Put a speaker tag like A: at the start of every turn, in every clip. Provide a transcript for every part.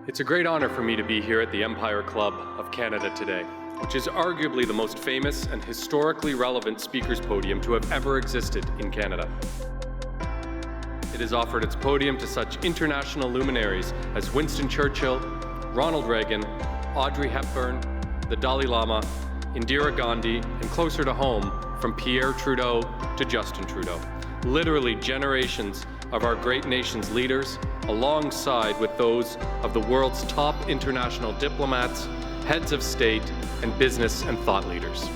A: It's a great honor for me to be here at the Empire Club of Canada today, which is arguably the most famous and historically relevant speakers podium to have ever existed in Canada. It has offered its podium to such international luminaries as Winston Churchill, Ronald Reagan, Audrey Hepburn, the Dalai Lama, Indira Gandhi, and closer to home, from Pierre Trudeau to Justin Trudeau. Literally generations of our great nation's leaders, alongside with those of the world's top international diplomats, heads of state, and business and thought leaders.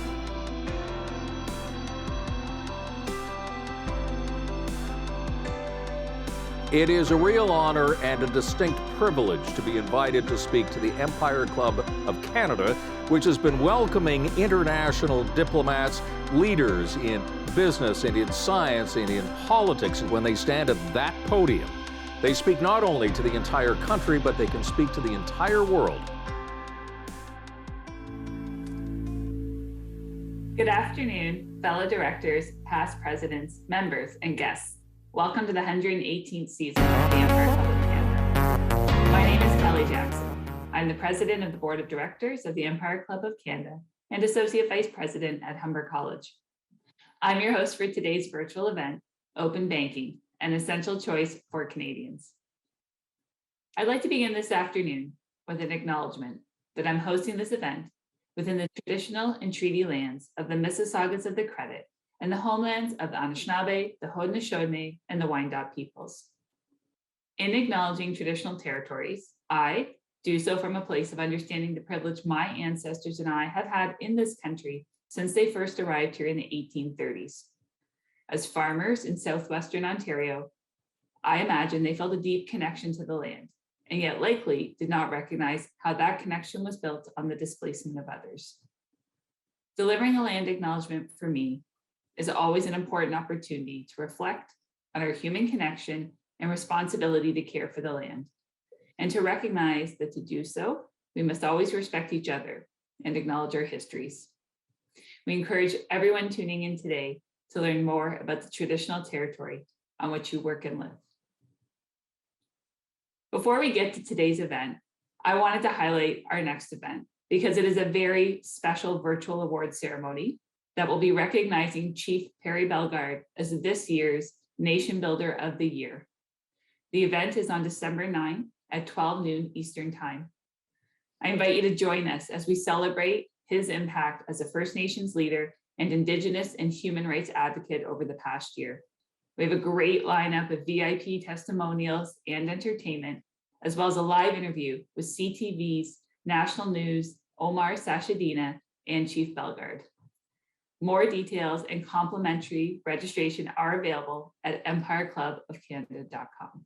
B: It is a real honor and a distinct privilege to be invited to speak to the Empire Club of Canada, which has been welcoming international diplomats, leaders in business and in science and in politics. When they stand at that podium, they speak not only to the entire country, but they can speak to the entire world.
C: Good afternoon, fellow directors, past presidents, members, and guests. Welcome to the 118th season of the Empire Club of Canada. My name is Kelly Jackson. I'm the president of the board of directors of the Empire Club of Canada and associate vice president at Humber College. I'm your host for today's virtual event, Open Banking, an essential choice for Canadians. I'd like to begin this afternoon with an acknowledgement that I'm hosting this event within the traditional and treaty lands of the Mississaugas of the Credit and the homelands of the Anishinaabe, the Haudenosaunee, and the Wyandot peoples. In acknowledging traditional territories, I do so from a place of understanding the privilege my ancestors and I have had in this country since they first arrived here in the 1830s. As farmers in southwestern Ontario, I imagine they felt a deep connection to the land, and yet likely did not recognize how that connection was built on the displacement of others. Delivering a land acknowledgement for me is always an important opportunity to reflect on our human connection and responsibility to care for the land, and to recognize that to do so, we must always respect each other and acknowledge our histories. We encourage everyone tuning in today to learn more about the traditional territory on which you work and live. Before we get to today's event, I wanted to highlight our next event because it is a very special virtual award ceremony that will be recognizing Chief Perry Bellegarde as this year's Nation Builder of the Year. The event is on December 9 at 12 noon Eastern Time. I invite you to join us as we celebrate his impact as a First Nations leader and Indigenous and human rights advocate over the past year. We have a great lineup of VIP testimonials and entertainment, as well as a live interview with CTV's National News, Omar Sachedina, and Chief Bellegarde. More details and complimentary registration are available at empireclubofcanada.com.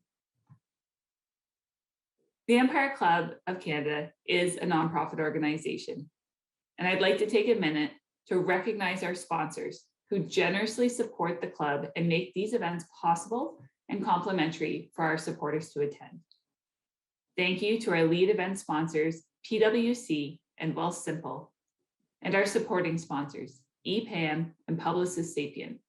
C: The Empire Club of Canada is a nonprofit organization, and I'd like to take a minute to recognize our sponsors who generously support the club and make these events possible and complimentary for our supporters to attend. Thank you to our lead event sponsors, PwC and Wealthsimple, and our supporting sponsors, EPAM and Publicis Sapient.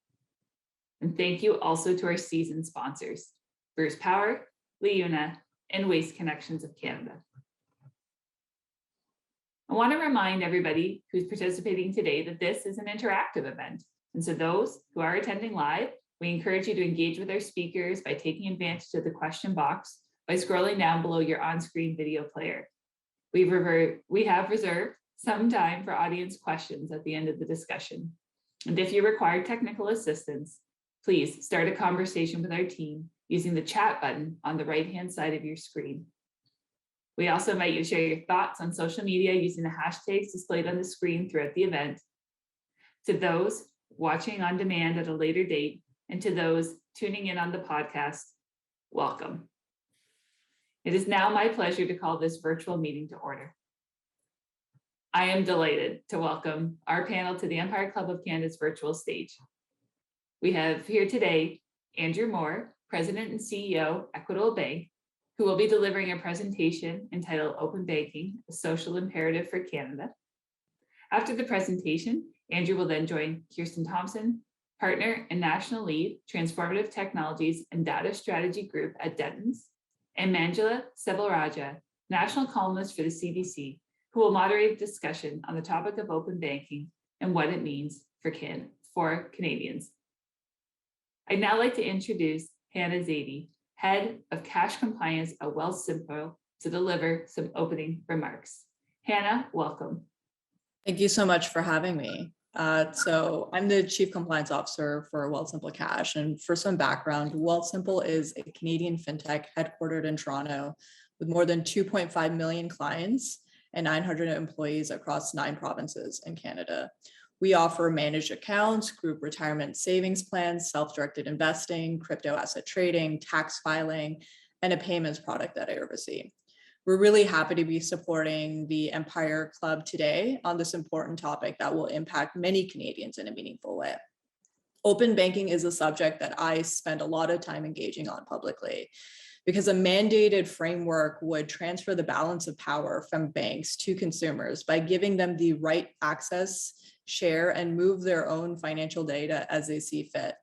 C: And thank you also to our season sponsors, Bruce Power, Leuna, and Waste Connections of Canada. I want to remind everybody who's participating today that this is an interactive event. And so those who are attending live, we encourage you to engage with our speakers by taking advantage of the question box by scrolling down below your on-screen video player. We have reserved some time for audience questions at the end of the discussion. And if you require technical assistance, please start a conversation with our team using the chat button on the right-hand side of your screen. We also invite you to share your thoughts on social media using the hashtags displayed on the screen throughout the event. To those watching on demand at a later date, and to those tuning in on the podcast, welcome. It is now my pleasure to call this virtual meeting to order. I am delighted to welcome our panel to the Empire Club of Canada's virtual stage. We have here today Andrew Moor, President and CEO, Equitable Bank, who will be delivering a presentation entitled Open Banking, a Social Imperative for Canada. After the presentation, Andrew will then join Kirsten Thompson, Partner and National Lead, Transformative Technologies and Data Strategy Group at Dentons, and Manjula Sevalraja, national columnist for the CBC, who will moderate a discussion on the topic of open banking and what it means for Canadians. I'd now like to introduce Hannah Zadie, Head of Cash Compliance at Wealthsimple, to deliver some opening remarks. Hannah, welcome.
D: Thank you so much for having me. So I'm the Chief Compliance Officer for Wealthsimple Cash. And for some background, Wealthsimple is a Canadian fintech headquartered in Toronto with more than 2.5 million clients and 900 employees across 9 provinces in Canada. We offer managed accounts, group retirement savings plans, self-directed investing, crypto asset trading, tax filing, and a payments product that I oversee. We're really happy to be supporting the Empire Club today on this important topic that will impact many Canadians in a meaningful way. Open banking is a subject that I spend a lot of time engaging on publicly because a mandated framework would transfer the balance of power from banks to consumers by giving them the right access, share, and move their own financial data as they see fit.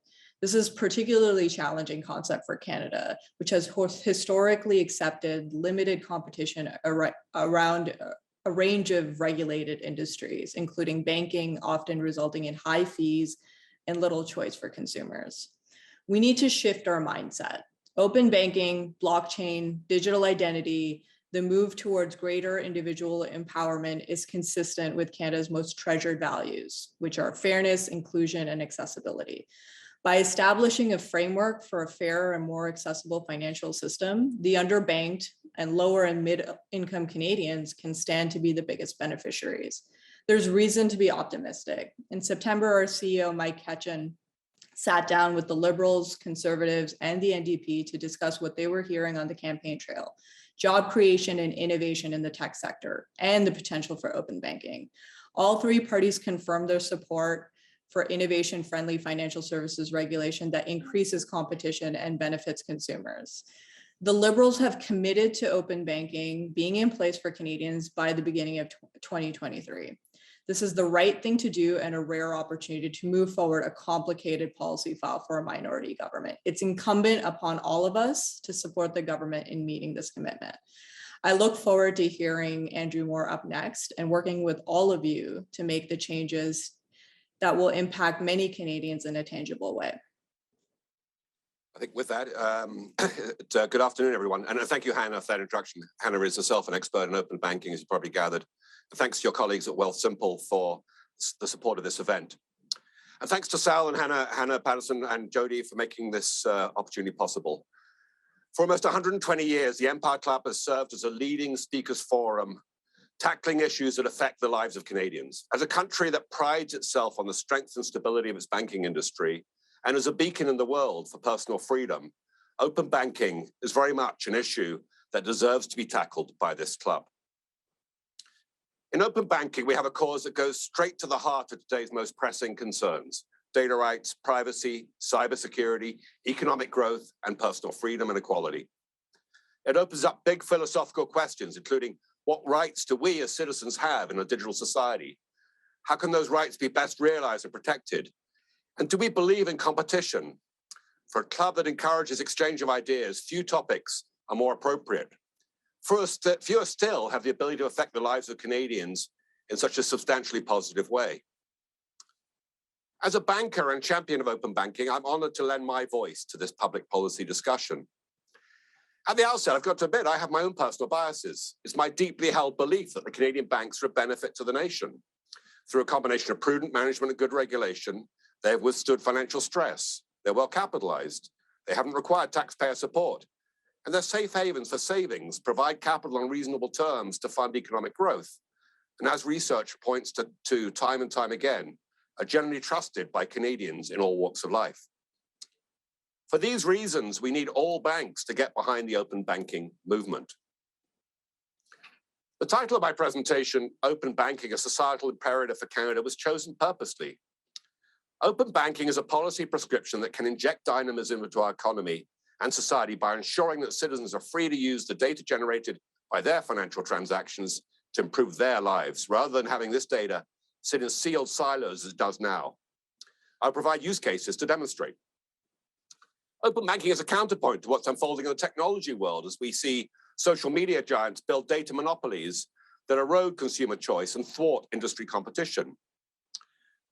D: This is a particularly challenging concept for Canada, which has historically accepted limited competition around a range of regulated industries, including banking, often resulting in high fees and little choice for consumers. We need to shift our mindset. Open banking, blockchain, digital identity, the move towards greater individual empowerment is consistent with Canada's most treasured values, which are fairness, inclusion, and accessibility. By establishing a framework for a fairer and more accessible financial system, the underbanked and lower and mid-income Canadians can stand to be the biggest beneficiaries. There's reason to be optimistic. In September, our CEO, Mike Ketchum, sat down with the Liberals, Conservatives, and the NDP to discuss what they were hearing on the campaign trail: job creation and innovation in the tech sector, and the potential for open banking. All 3 parties confirmed their support for innovation-friendly financial services regulation that increases competition and benefits consumers. The Liberals have committed to open banking being in place for Canadians by the beginning of 2023. This is the right thing to do and a rare opportunity to move forward a complicated policy file for a minority government. It's incumbent upon all of us to support the government in meeting this commitment. I look forward to hearing Andrew Moor up next and working with all of you to make the changes that will impact many Canadians in a tangible way.
E: I think with that, good afternoon, everyone. And thank you, Hannah, for that introduction. Hannah is herself an expert in open banking, as you probably gathered. And thanks to your colleagues at Wealthsimple for the support of this event. And thanks to Sal and Hannah Patterson and Jody for making this opportunity possible. For almost 120 years, the Empire Club has served as a leading speakers forum, tackling issues that affect the lives of Canadians. As a country that prides itself on the strength and stability of its banking industry, and as a beacon in the world for personal freedom, open banking is very much an issue that deserves to be tackled by this club. In open banking, we have a cause that goes straight to the heart of today's most pressing concerns: data rights, privacy, cybersecurity, economic growth, and personal freedom and equality. It opens up big philosophical questions, including what rights do we as citizens have in a digital society? How can those rights be best realized and protected? And do we believe in competition? For a club that encourages exchange of ideas, few topics are more appropriate. Fewer still have the ability to affect the lives of Canadians in such a substantially positive way. As a banker and champion of open banking, I'm honored to lend my voice to this public policy discussion. At the outset, I've got to admit, I have my own personal biases. It's my deeply held belief that the Canadian banks are a benefit to the nation. Through a combination of prudent management and good regulation, they have withstood financial stress. They're well capitalized. They haven't required taxpayer support. And they're safe havens for savings, provide capital on reasonable terms to fund economic growth. And as research points to time and time again, are generally trusted by Canadians in all walks of life. For these reasons, we need all banks to get behind the open banking movement. The title of my presentation, Open Banking, a Societal Imperative for Canada, was chosen purposely. Open banking is a policy prescription that can inject dynamism into our economy and society by ensuring that citizens are free to use the data generated by their financial transactions to improve their lives, rather than having this data sit in sealed silos as it does now. I'll provide use cases to demonstrate. Open banking is a counterpoint to what's unfolding in the technology world as we see Social media giants build data monopolies that erode consumer choice and thwart industry competition.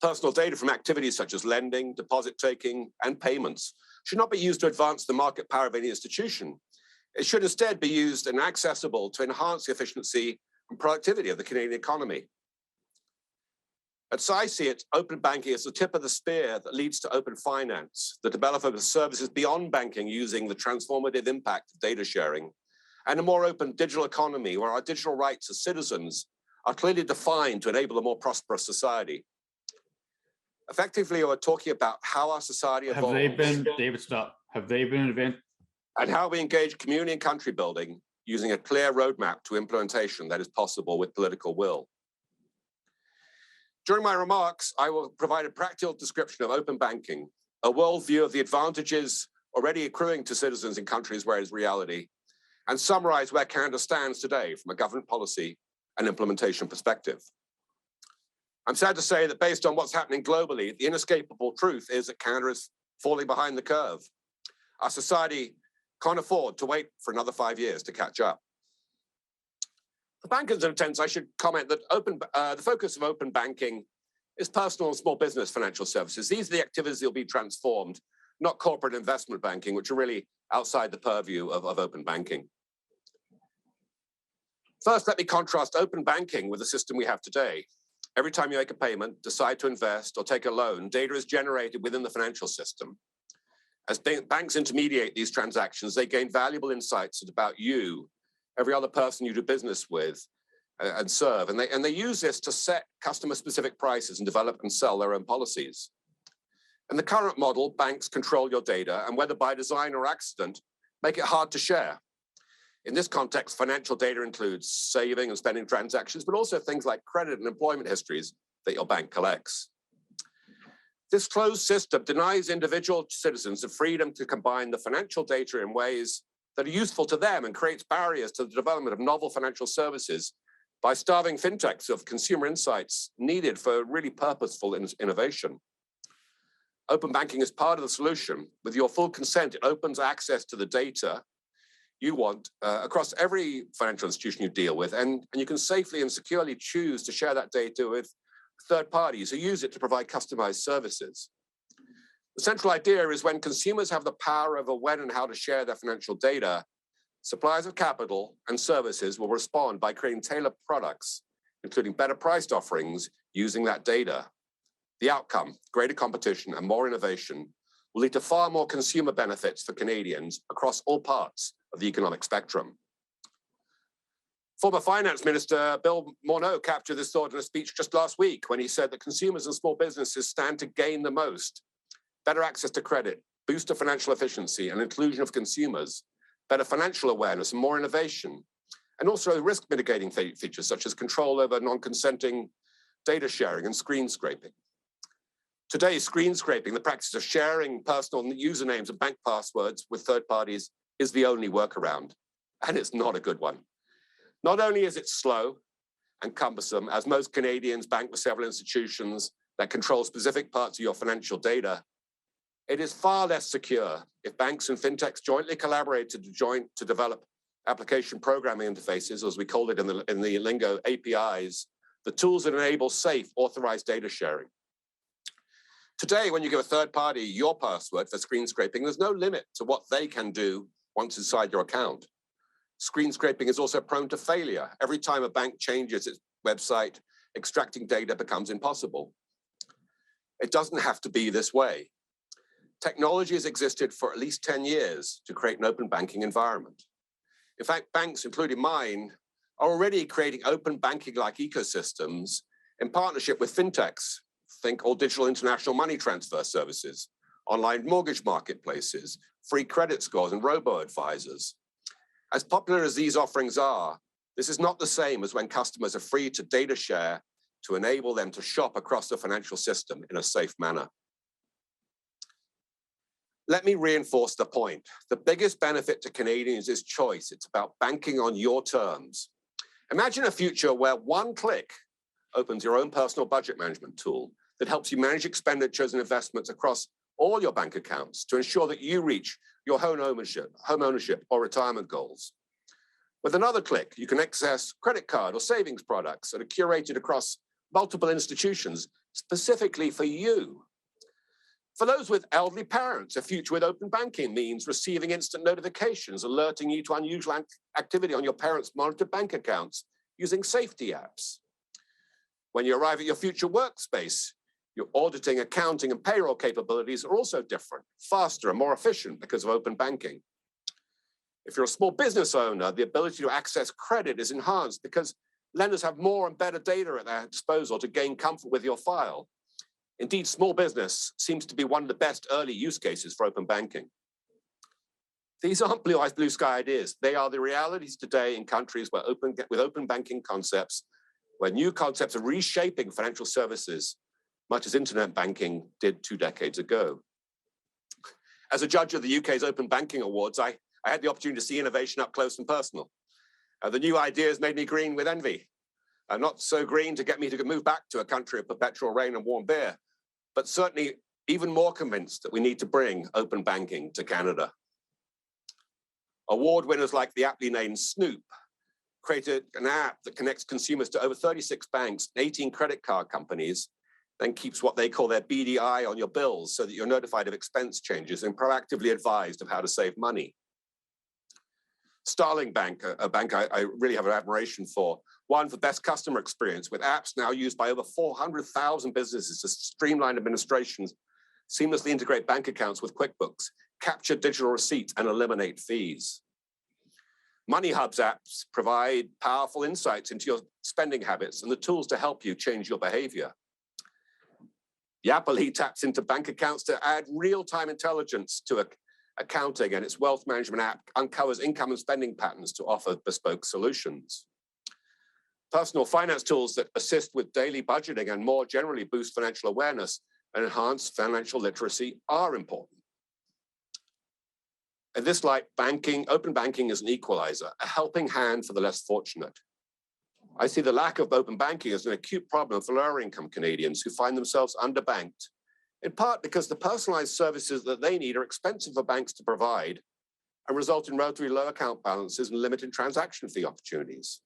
E: Personal data from activities such as lending, deposit taking, and payments should not be used to advance the market power of any institution. It should instead be used and accessible to enhance the efficiency and productivity of the Canadian economy. As I see it, open banking is the tip of the spear that leads to open finance, the development of services beyond banking using the transformative impact of data sharing, and a more open digital economy where our digital rights as citizens are clearly defined to enable a more prosperous society. Effectively, we're talking about how our society evolves.
F: David, stop. Have they been invented?
E: And how we engage community and country building using a clear roadmap to implementation that is possible with political will. During my remarks, I will provide a practical description of open banking, a worldview of the advantages already accruing to citizens in countries where it is reality, and summarize where Canada stands today from a government policy and implementation perspective. I'm sad to say that based on what's happening globally, the inescapable truth is that Canada is falling behind the curve. Our society can't afford to wait for another 5 years to catch up. For bankers and attendants, I should comment that the focus of open banking is personal and small business financial services. These are the activities that will be transformed, not corporate investment banking, which are really outside the purview of open banking. First, let me contrast open banking with the system we have today. Every time you make a payment, decide to invest, or take a loan, data is generated within the financial system. As banks intermediate these transactions, they gain valuable insights about you, every other person you do business with and serve. And they use this to set customer-specific prices and develop and sell their own policies. In the current model, banks control your data and, whether by design or accident, make it hard to share. In this context, financial data includes saving and spending transactions, but also things like credit and employment histories that your bank collects. This closed system denies individual citizens the freedom to combine the financial data in ways that are useful to them and creates barriers to the development of novel financial services by starving fintechs of consumer insights needed for really purposeful innovation. Open banking is part of the solution. With your full consent, it opens access to the data you want across every financial institution you deal with, and you can safely and securely choose to share that data with third parties who use it to provide customized services. The central idea is when consumers have the power over when and how to share their financial data, suppliers of capital and services will respond by creating tailored products, including better priced offerings using that data. The outcome, greater competition and more innovation, will lead to far more consumer benefits for Canadians across all parts of the economic spectrum. Former Finance Minister Bill Morneau captured this thought in a speech just last week when he said that consumers and small businesses stand to gain the most. Better access to credit, boost of financial efficiency and inclusion of consumers, better financial awareness and more innovation, and also risk mitigating features such as control over non-consenting data sharing and screen scraping. Today, screen scraping, the practice of sharing personal usernames and bank passwords with third parties, is the only workaround, and it's not a good one. Not only is it slow and cumbersome, as most Canadians bank with several institutions that control specific parts of your financial data, it is far less secure if banks and fintechs jointly collaborate to develop application programming interfaces, as we call it in the lingo, APIs, the tools that enable safe, authorized data sharing. Today, when you give a third party your password for screen scraping, there's no limit to what they can do once inside your account. Screen scraping is also prone to failure. Every time a bank changes its website, extracting data becomes impossible. It doesn't have to be this way. Technology has existed for at least 10 years to create an open banking environment. In fact, banks, including mine, are already creating open banking-like ecosystems in partnership with fintechs. Think all digital international money transfer services, online mortgage marketplaces, free credit scores, and robo-advisors. As popular as these offerings are, this is not the same as when customers are free to data share to enable them to shop across the financial system in a safe manner. Let me reinforce the point. The biggest benefit to Canadians is choice. It's about banking on your terms. Imagine a future where one click opens your own personal budget management tool that helps you manage expenditures and investments across all your bank accounts to ensure that you reach your home ownership or retirement goals. With another click, you can access credit card or savings products that are curated across multiple institutions specifically for you. For those with elderly parents, a future with open banking means receiving instant notifications alerting you to unusual activity on your parents' monitored bank accounts using safety apps. When you arrive at your future workspace, your auditing, accounting, and payroll capabilities are also different, faster, and more efficient because of open banking. If you're a small business owner, the ability to access credit is enhanced because lenders have more and better data at their disposal to gain comfort with your file. Indeed, small business seems to be one of the best early use cases for open banking. These aren't blue sky ideas. They are the realities today in countries where with open banking concepts, where new concepts are reshaping financial services, much as internet banking did 2 decades ago. As a judge of the UK's Open Banking Awards, I had the opportunity to see innovation up close and personal. The new ideas made me green with envy. Not so green to get me to move back to a country of perpetual rain and warm beer, but certainly even more convinced that we need to bring open banking to Canada. Award winners like the aptly named Snoop created an app that connects consumers to over 36 banks and 18 credit card companies, then keeps what they call their BDI on your bills so that you're notified of expense changes and proactively advised of how to save money. Starling Bank, a bank I really have an admiration for, won for best customer experience with apps now used by over 400,000 businesses to streamline administrations, seamlessly integrate bank accounts with QuickBooks, capture digital receipts, and eliminate fees. Money Hub's apps provide powerful insights into your spending habits and the tools to help you change your behavior. Yapily taps into bank accounts to add real-time intelligence to accounting, and its wealth management app uncovers income and spending patterns to offer bespoke solutions. Personal finance tools that assist with daily budgeting and more generally boost financial awareness and enhance financial literacy are important. In this light, open banking is an equalizer, a helping hand for the less fortunate. I see the lack of open banking as an acute problem for lower income Canadians who find themselves underbanked, in part because the personalized services that they need are expensive for banks to provide and result in relatively low account balances and limited transaction fee opportunities.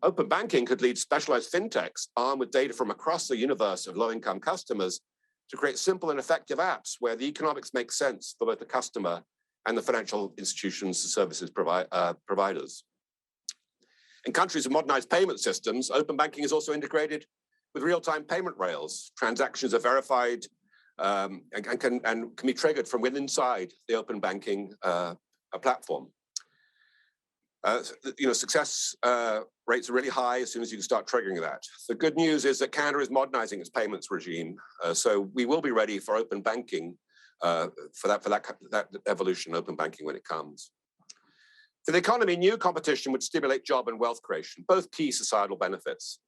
E: Open banking could lead specialized fintechs armed with data from across the universe of low-income customers to create simple and effective apps where the economics make sense for both the customer and the financial institutions and services providers. In countries with modernized payment systems, open banking is also integrated with real-time payment rails. Transactions are verified and can be triggered from within inside the open banking platform. Success rates are really high as soon as you can start triggering that. The good news is that Canada is modernizing its payments regime, so we will be ready for open banking for that evolution, open banking when it comes. For the economy, new competition would stimulate job and wealth creation, both key societal benefits.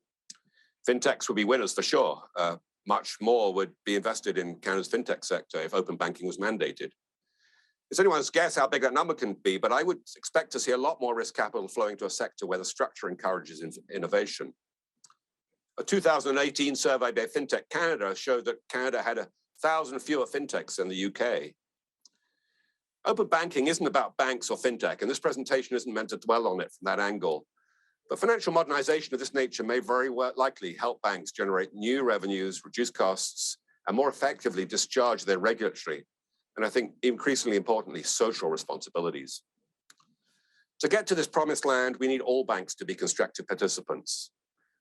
E: Fintechs would be winners for sure. Much more would be invested in Canada's fintech sector if open banking was mandated. It's anyone's guess how big that number can be, but I would expect to see a lot more risk capital flowing to a sector where the structure encourages innovation. A 2018 survey by FinTech Canada showed that Canada had 1,000 fewer fintechs than the UK. Open banking isn't about banks or fintech, and this presentation isn't meant to dwell on it from that angle. But financial modernization of this nature may very likely help banks generate new revenues, reduce costs, and more effectively discharge their regulatory, and I think increasingly importantly, social responsibilities. To get to this promised land, we need all banks to be constructive participants.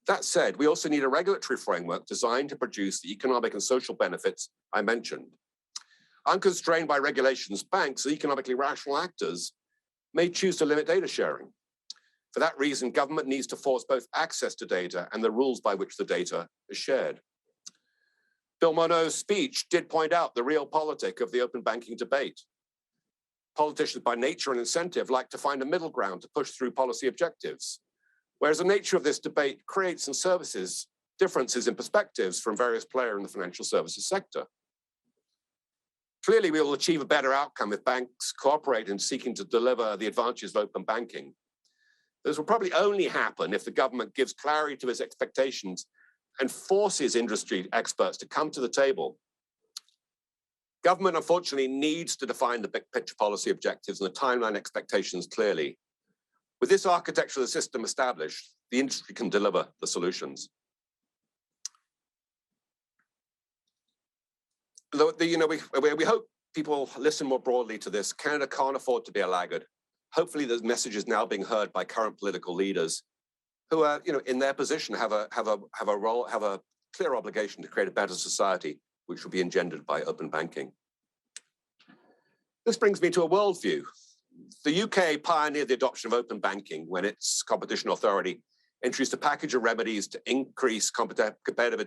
E: That said, we also need a regulatory framework designed to produce the economic and social benefits I mentioned. Unconstrained by regulations, banks, economically rational actors, may choose to limit data sharing. For that reason, government needs to force both access to data and the rules by which the data is shared. Bill Monod's speech did point out the real politic of the open banking debate. Politicians by nature and incentive like to find a middle ground to push through policy objectives, whereas the nature of this debate creates and services differences in perspectives from various players in the financial services sector. Clearly, we will achieve a better outcome if banks cooperate in seeking to deliver the advantages of open banking. This will probably only happen if the government gives clarity to its expectations and forces industry experts to come to the table. Government, unfortunately, needs to define the big picture policy objectives and the timeline expectations clearly. With this architectural system established, the industry can deliver the solutions. We hope people listen more broadly to this. Canada can't afford to be a laggard. Hopefully, the message is now being heard by current political leaders who are, in their position, have a clear obligation to create a better society, which will be engendered by open banking. This brings me to a worldview. The UK pioneered the adoption of open banking when its competition authority introduced a package of remedies to increase competitive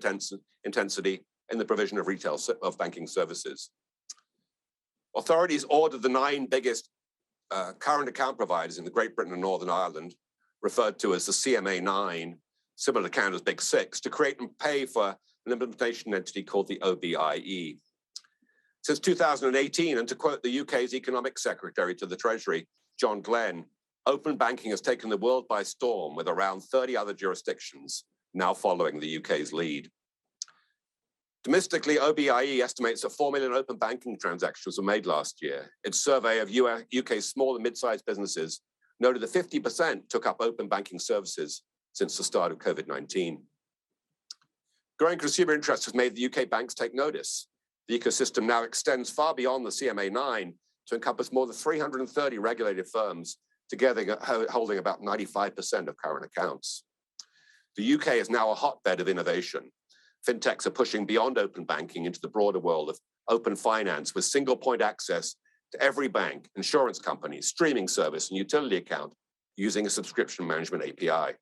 E: intensity in the provision of retail banking services. Authorities ordered the 9 biggest current account providers in the Great Britain and Northern Ireland, referred to as the CMA9, similar to Canada's Big Six, to create and pay for an implementation entity called the OBIE. Since 2018, and to quote the UK's Economic Secretary to the Treasury, John Glenn, open banking has taken the world by storm, with around 30 other jurisdictions now following the UK's lead. Domestically, OBIE estimates that 4 million open banking transactions were made last year. Its survey of UK's small and mid-sized businesses noted that 50% took up open banking services since the start of COVID-19. Growing consumer interest has made the UK banks take notice. The ecosystem now extends far beyond the CMA9 to encompass more than 330 regulated firms, together holding about 95% of current accounts. The UK is now a hotbed of innovation. Fintechs are pushing beyond open banking into the broader world of open finance, with single point access to every bank, insurance company, streaming service, and utility account using a subscription management API.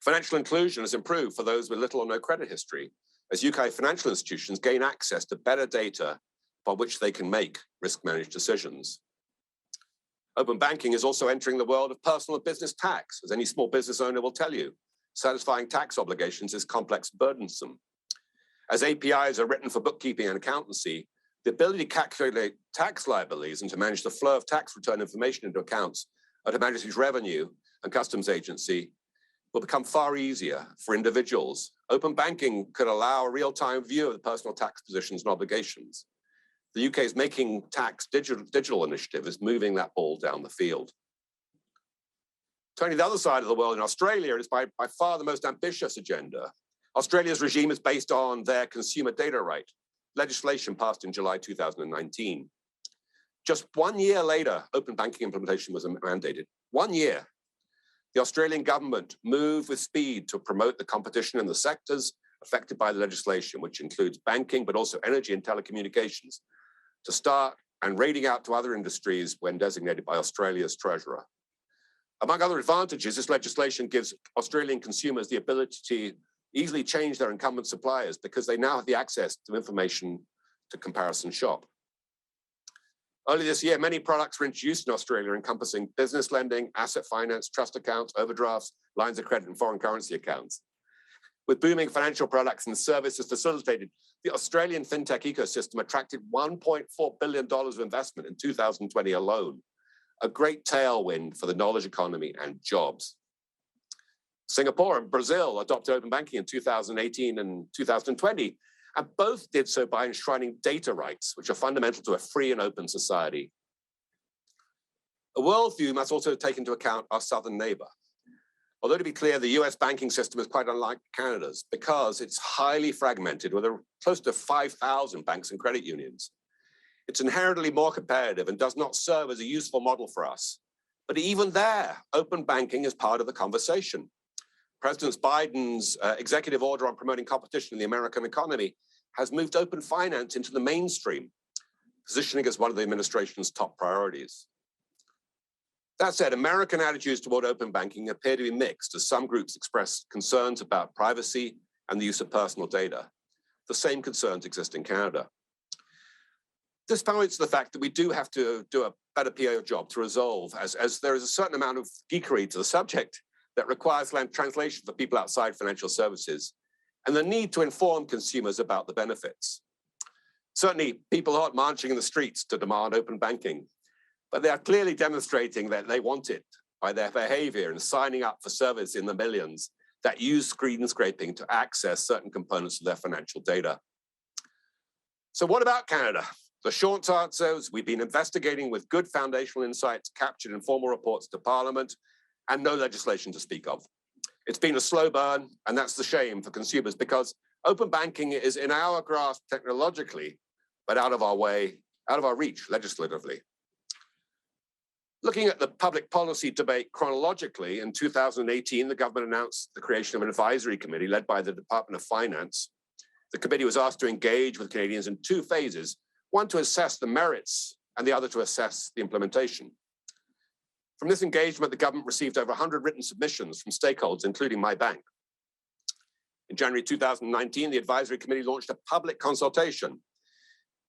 E: Financial inclusion has improved for those with little or no credit history, as UK financial institutions gain access to better data by which they can make risk-managed decisions. Open banking is also entering the world of personal and business tax, as any small business owner will tell you. Satisfying tax obligations is complex and burdensome. As APIs are written for bookkeeping and accountancy, the ability to calculate tax liabilities and to manage the flow of tax return information into accounts at a Majesty's Revenue and Customs Agency will become far easier for individuals. Open banking could allow a real-time view of the personal tax positions and obligations. The UK's Making Tax digital initiative is moving that ball down the field. Turning to the other side of the world, in Australia, it is by far the most ambitious agenda. Australia's regime is based on their consumer data right, legislation passed in July 2019. Just 1 year later, open banking implementation was mandated. 1 year. The Australian government moved with speed to promote the competition in the sectors affected by the legislation, which includes banking, but also energy and telecommunications, to start and rating out to other industries when designated by Australia's treasurer. Among other advantages, this legislation gives Australian consumers the ability to easily change their incumbent suppliers because they now have the access to information to comparison shop. Early this year, many products were introduced in Australia encompassing business lending, asset finance, trust accounts, overdrafts, lines of credit, and foreign currency accounts. With booming financial products and services facilitated, the Australian fintech ecosystem attracted $1.4 billion of investment in 2020 alone, a great tailwind for the knowledge economy and jobs. Singapore and Brazil adopted open banking in 2018 and 2020, and both did so by enshrining data rights, which are fundamental to a free and open society. A worldview must also take into account our southern neighbor. Although, to be clear, the US banking system is quite unlike Canada's because it's highly fragmented with close to 5,000 banks and credit unions. It's inherently more competitive and does not serve as a useful model for us. But even there, open banking is part of the conversation. President Biden's executive order on promoting competition in the American economy has moved open finance into the mainstream, positioning as one of the administration's top priorities. That said, American attitudes toward open banking appear to be mixed, as some groups express concerns about privacy and the use of personal data. The same concerns exist in Canada. This points to the fact that we do have to do a better PR job to resolve, as there is a certain amount of geekery to the subject that requires translation for people outside financial services, and the need to inform consumers about the benefits. Certainly, people aren't marching in the streets to demand open banking, but they are clearly demonstrating that they want it by their behavior and signing up for service in the millions that use screen scraping to access certain components of their financial data. So what about Canada? The short answer is we've been investigating with good foundational insights captured in formal reports to Parliament and no legislation to speak of. It's been a slow burn, and that's the shame for consumers because open banking is in our grasp technologically, but out of our way, out of our reach legislatively. Looking at the public policy debate chronologically, in 2018, the government announced the creation of an advisory committee led by the Department of Finance. The committee was asked to engage with Canadians in two phases, one to assess the merits and the other to assess the implementation. From this engagement, the government received over 100 written submissions from stakeholders, including my bank. In January 2019, the advisory committee launched a public consultation.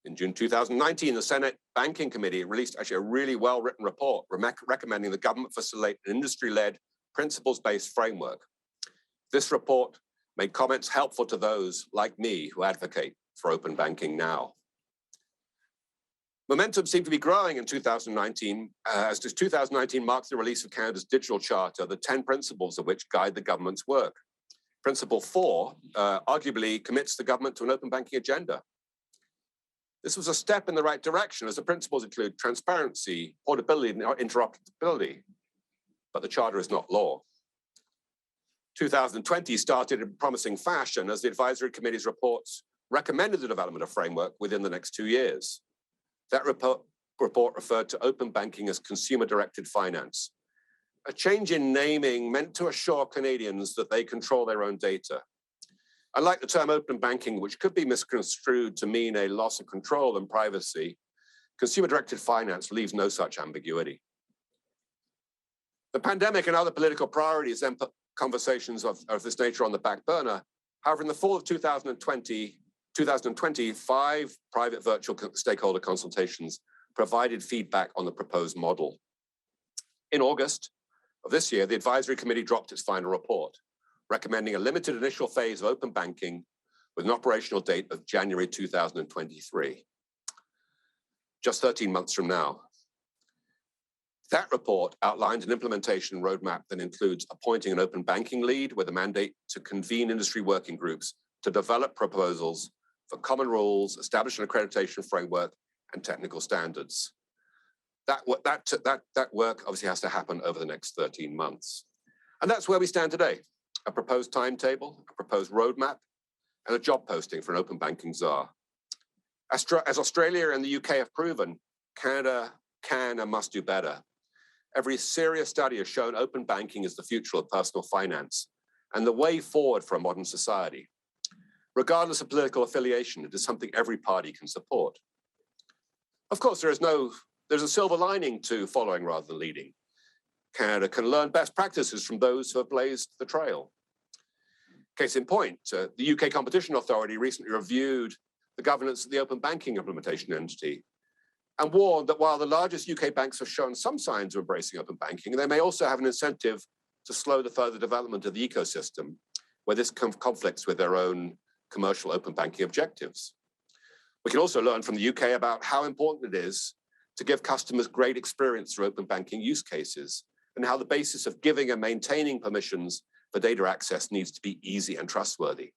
E: In June 2019, the Senate Banking Committee released actually a really well-written report recommending the government facilitate an industry-led, principles-based framework. This report made comments helpful to those like me who advocate for open banking now. Momentum seemed to be growing in 2019, as 2019 marks the release of Canada's digital charter, the 10 principles of which guide the government's work. Principle 4 arguably commits the government to an open banking agenda. This was a step in the right direction, as the principles include transparency, portability, and interoperability, but the charter is not law. 2020 started in promising fashion as the advisory committee's reports recommended the development of framework within the next 2 years. That report referred to open banking as consumer-directed finance, a change in naming meant to assure Canadians that they control their own data. Unlike the term open banking, which could be misconstrued to mean a loss of control and privacy, consumer-directed finance leaves no such ambiguity. The pandemic and other political priorities then put conversations of this nature on the back burner. However, in the fall of 2020, 5 private virtual stakeholder consultations provided feedback on the proposed model. In August of this year, the advisory committee dropped its final report, recommending a limited initial phase of open banking with an operational date of January 2023, just 13 months from now. That report outlined an implementation roadmap that includes appointing an open banking lead with a mandate to convene industry working groups to develop proposals for common rules, establish an accreditation framework, and technical standards. That work obviously has to happen over the next 13 months. And that's where we stand today. A proposed timetable, a proposed roadmap, and a job posting for an open banking czar. As Australia and the UK have proven, Canada can and must do better. Every serious study has shown open banking is the future of personal finance and the way forward for a modern society. Regardless of political affiliation, it is something every party can support. Of course, there's a silver lining to following rather than leading. Canada can learn best practices from those who have blazed the trail. Case in point, the UK Competition Authority recently reviewed the governance of the open banking implementation entity and warned that while the largest UK banks have shown some signs of embracing open banking, they may also have an incentive to slow the further development of the ecosystem, where this conflicts with their own commercial open banking objectives. We can also learn from the UK about how important it is to give customers great experience through open banking use cases, and how the basis of giving and maintaining permissions for data access needs to be easy and trustworthy.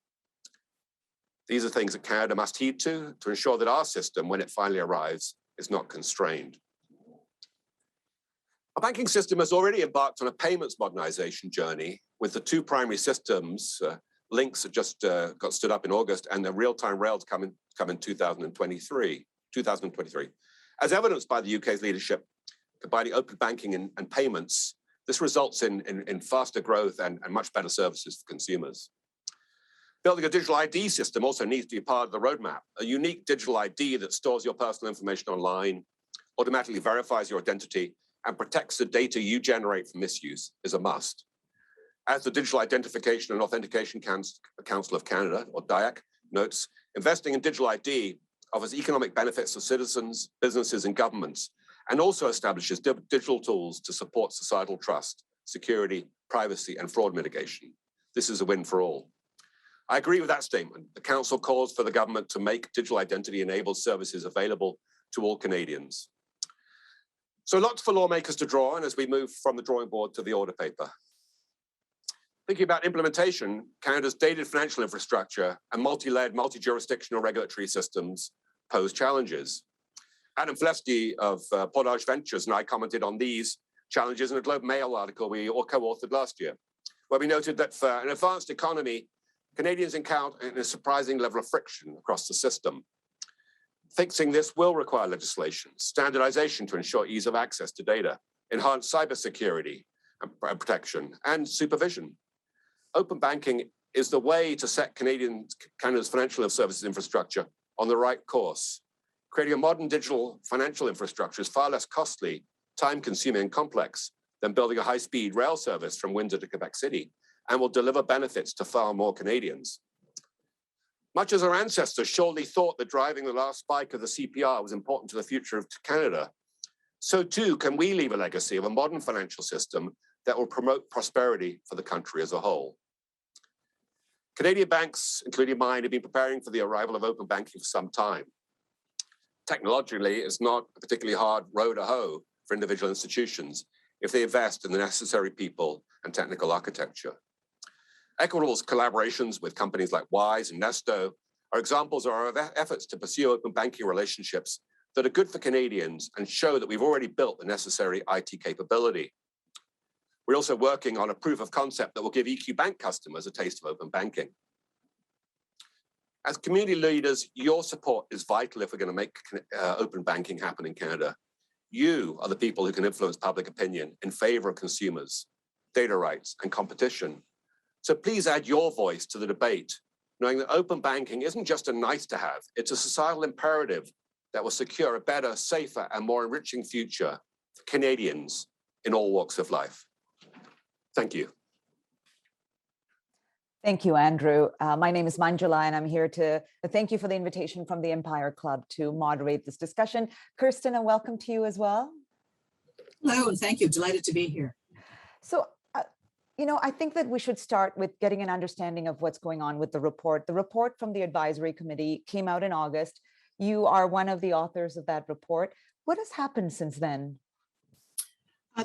E: These are things that Canada must heed to ensure that our system, when it finally arrives, is not constrained. Our banking system has already embarked on a payments modernization journey with the 2 primary systems, Links that just got stood up in August, and the real-time rails come in 2023. As evidenced by the UK's leadership, combining open banking and payments, this results in faster growth and much better services for consumers. Building a digital ID system also needs to be part of the roadmap. A unique digital ID that stores your personal information online, automatically verifies your identity, and protects the data you generate from misuse is a must. As the Digital Identification and Authentication Council of Canada, or DIAC, notes, investing in digital ID offers economic benefits to citizens, businesses, and governments, and also establishes digital tools to support societal trust, security, privacy, and fraud mitigation. This is a win for all. I agree with that statement. The Council calls for the government to make digital identity-enabled services available to all Canadians. So lots for lawmakers to draw on as we move from the drawing board to the order paper. Thinking about implementation, Canada's dated financial infrastructure and multi-led, multi-jurisdictional regulatory systems pose challenges. Adam Flesky of Portage Ventures and I commented on these challenges in a Globe Mail article we all co-authored last year, where we noted that for an advanced economy, Canadians encounter a surprising level of friction across the system. Fixing this will require legislation, standardization to ensure ease of access to data, enhanced cybersecurity and protection, and supervision. Open banking is the way to set Canada's financial services infrastructure on the right course. Creating a modern digital financial infrastructure is far less costly, time-consuming, and complex than building a high-speed rail service from Windsor to Quebec City, and will deliver benefits to far more Canadians. Much as our ancestors surely thought that driving the last spike of the CPR was important to the future of Canada, so too can we leave a legacy of a modern financial system that will promote prosperity for the country as a whole. Canadian banks, including mine, have been preparing for the arrival of open banking for some time. Technologically, it's not a particularly hard row to hoe for individual institutions if they invest in the necessary people and technical architecture. Equitable's collaborations with companies like Wise and Nesto are examples of our efforts to pursue open banking relationships that are good for Canadians and show that we've already built the necessary IT capability. We're also working on a proof of concept that will give EQ Bank customers a taste of open banking. As community leaders, your support is vital if we're going to make open banking happen in Canada. You are the people who can influence public opinion in favor of consumers, data rights, and competition. So please add your voice to the debate, knowing that open banking isn't just a nice to have, it's a societal imperative that will secure a better, safer, and more enriching future for Canadians in all walks of life. Thank you.
G: Thank you, Andrew. My name is Manjula, and I'm here to thank you for the invitation from the Empire Club to moderate this discussion. Kirsten, a welcome to you as well.
H: Hello, and thank you. Delighted to be here.
G: So, I think that we should start with getting an understanding of what's going on with the report. The report from the advisory committee came out in August. You are one of the authors of that report. What has happened since then?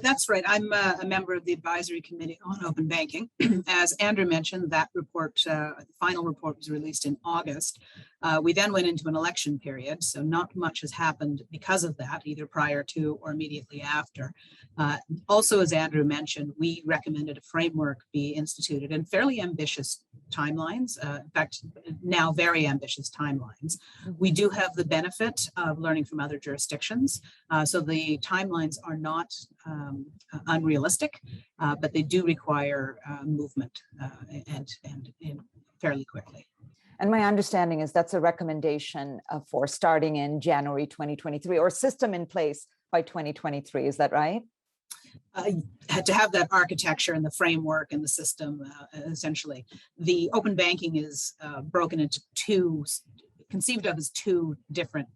H: That's right. I'm a member of the advisory committee on open banking. As Andrew mentioned, that report, the final report was released in August. We then went into an election period, so not much has happened because of that, either prior to or immediately after. Also, as Andrew mentioned, we recommended a framework be instituted in fairly ambitious timelines, in fact, now very ambitious timelines. We do have the benefit of learning from other jurisdictions, so the timelines are not unrealistic, but they do require movement and fairly quickly.
G: And my understanding is that's a recommendation for starting in January 2023 or system in place by 2023. Is that right?
H: To have that architecture and the framework and the system, essentially. The open banking is broken into conceived of as two different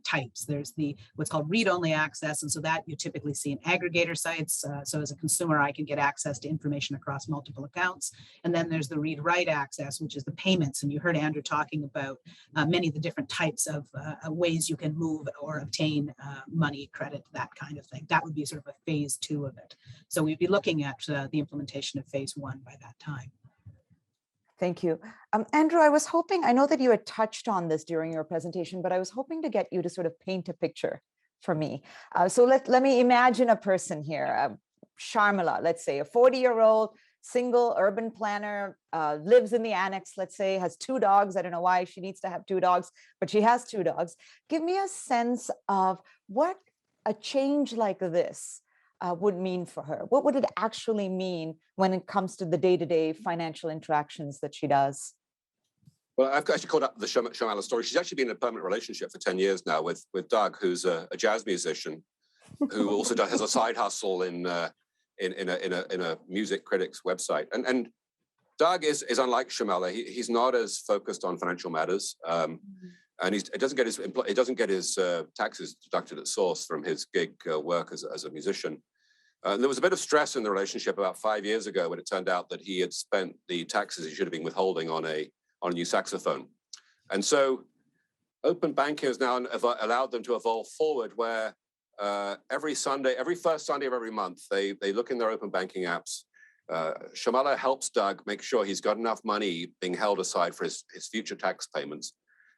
H: types. There's the what's called read-only access, and so that you typically see in aggregator sites. So as a consumer, I can get access to information across multiple accounts. And then there's the read-write access, which is the payments. And you heard Andrew talking about many of the different types of ways you can move or obtain money, credit, that kind of thing. That would be sort of a phase 2 of it. So we'd be looking at the implementation of phase 1 by that time.
G: Thank you. Andrew, I know that you had touched on this during your presentation, but I was hoping to get you to sort of paint a picture for me. So let me imagine a person here, Sharmila, let's say a 40-year-old single urban planner, lives in the annex, let's say, has 2 dogs. I don't know why she needs to have 2 dogs, but she has 2 dogs. Give me a sense of what a change like this would mean for her. What would it actually mean when it comes to the day-to-day financial interactions that she does?
E: Well, I've actually called up the Shamala story. She's actually been in a permanent relationship for 10 years now with Doug, who's a jazz musician, who also has a side hustle in a music critic's website. And Doug is unlike Shamala. He's not as focused on financial matters, and he doesn't get his taxes deducted at source from his gig work as a musician. There was a bit of stress in the relationship about 5 years ago when it turned out that he had spent the taxes he should have been withholding on a new saxophone. And so open banking has now allowed them to evolve forward where every first Sunday of every month, they look in their open banking apps. Shamala helps Doug make sure he's got enough money being held aside for his future tax payments.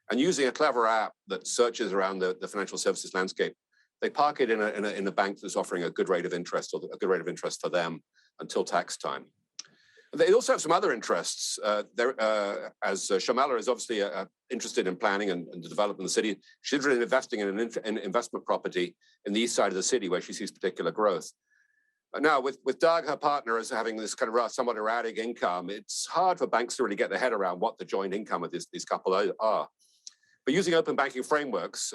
E: and using a clever app that searches around the financial services landscape, they park it in a bank that's offering a good rate of interest, or a good rate of interest for them until tax time. They also have some other interests. As Shamala is obviously interested in planning and the development of the city, she's really investing in an investment property in the east side of the city where she sees particular growth. Now, with Doug, her partner, is having this kind of somewhat erratic income, it's hard for banks to really get their head around what the joint income of these couple are. But using open banking frameworks,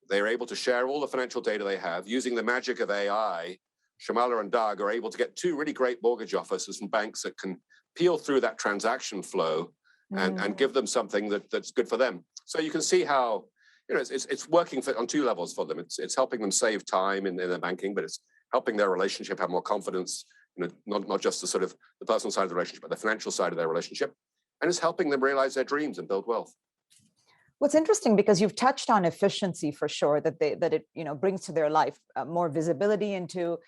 E: they're able to share all the financial data they have. Using the magic of AI, Shamala and Doug are able to get two really great mortgage officers from banks that can peel through that transaction flow and give them something that's good for them. So you can see how, it's working on two levels for them. It's helping them save time in their banking, but it's helping their relationship have more confidence, not just the personal side of the relationship, but the financial side of their relationship. And it's helping them realize their dreams and build wealth.
G: What's interesting, because you've touched on efficiency for sure, that it brings to their life more visibility into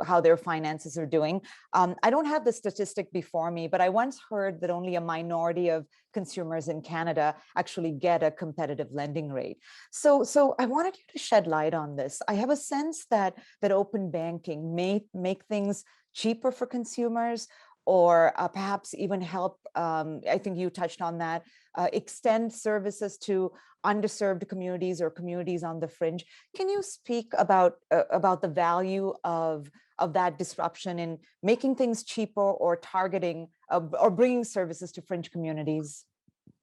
G: how their finances are doing. I don't have the statistic before me, but I once heard that only a minority of consumers in Canada actually get a competitive lending rate. So I wanted you to shed light on this. I have a sense that open banking may make things cheaper for consumers, or perhaps even help, I think you touched on that, extend services to underserved communities or communities on the fringe. Can you speak about the value of that disruption in making things cheaper, or targeting or bringing services to fringe communities?